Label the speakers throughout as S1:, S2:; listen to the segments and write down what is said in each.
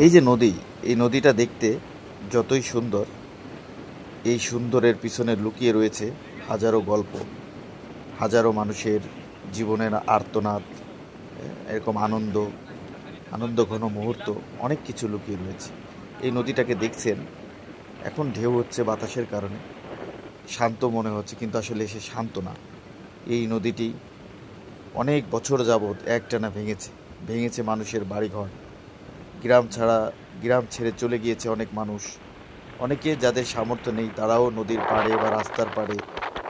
S1: এই যে নদী, এই নদীটা দেখতে যতই সুন্দর, এই সুন্দরের পিছনে লুকিয়ে রয়েছে হাজারো গল্প, হাজারো মানুষের জীবনের আর্তনাদ, এরকম আনন্দ, আনন্দ ঘন মুহূর্ত, অনেক কিছু লুকিয়ে রয়েছে। এই নদীটাকে দেখছেন, এখন ঢেউ হচ্ছে বাতাসের কারণে, শান্ত মনে হচ্ছে, কিন্তু আসলে সে শান্ত না। এই নদীটি অনেক বছর যাবৎ একটানা ভেঙেছে, ভেঙেছে মানুষের বাড়িঘর, গ্রাম ছাড়া, গ্রাম ছেড়ে চলে গিয়েছে অনেক মানুষ। অনেকে যাদের সামর্থ্য নেই তারাও নদীর পাড়ে বা রাস্তার পাড়ে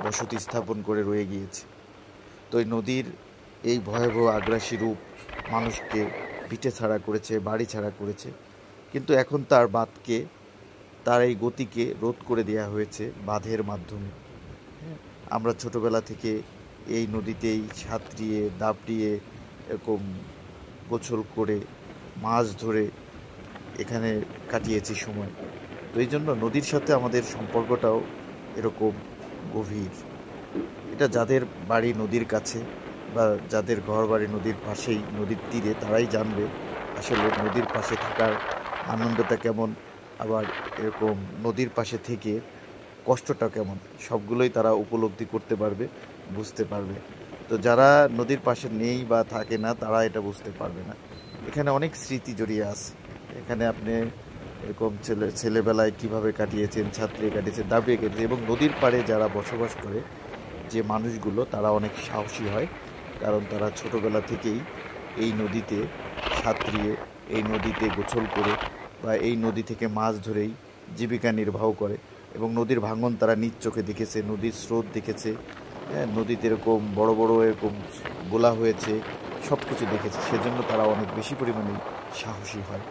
S1: বসতি স্থাপন করে রয়ে গিয়েছে। তো এই নদীর এই ভয়াবহ আগ্রাসী রূপ মানুষকে ভিটে ছাড়া করেছে, বাড়ি ছাড়া করেছে। কিন্তু এখন তার বাঁধকে, তার এই গতিকে রোধ করে দেওয়া হয়েছে বাঁধের মাধ্যমে। আমরা ছোটবেলা থেকে এই নদীতেই সাঁতরিয়ে, দাপড়িয়ে, এরকম গোসল করে, মাছ ধরে এখানে কাটিয়েছি সময়। তো এই জন্য নদীর সাথে আমাদের সম্পর্কটাও এরকম গভীর। এটা যাদের বাড়ি নদীর কাছে বা যাদের ঘর বাড়ি নদীর পাশেই, নদীর তীরে, তারাই জানবে আসলে নদীর পাশে থাকার আনন্দটা কেমন, আবার এরকম নদীর পাশে থেকে কষ্টটা কেমন, সবগুলোই তারা উপলব্ধি করতে পারবে, বুঝতে পারবে। তো যারা নদীর পাশে নেই বা থাকে না তারা এটা বুঝতে পারবে না। এখানে অনেক স্মৃতি জড়িয়ে আছে। এখানে আপনি এরকম ছেলেবেলায় কিভাবে কাটিয়েছেন, ছাত্রে কাটিয়েছেন, দাবিয়ে কেটেছে, এবং নদীর পাড়ে যারা বসবাস করে যে মানুষগুলো, তারা অনেক সাহসী হয়, কারণ তারা ছোটোবেলা থেকেই এই নদীতে সাঁতরিয়ে, এই নদীতে গোসল করে বা এই নদী থেকে মাছ ধরেই জীবিকা নির্বাহ করে। এবং নদীর ভাঙন তারা নিজ চোখে দেখেছে, নদীর স্রোত দেখেছে, হ্যাঁ, নদীতে এরকম বড় বড় এরকম গোলা হয়েছে, সব কিছু দেখেছে। সেজন্য তারা অনেক বেশি পরিমাণে সাহসী হয়।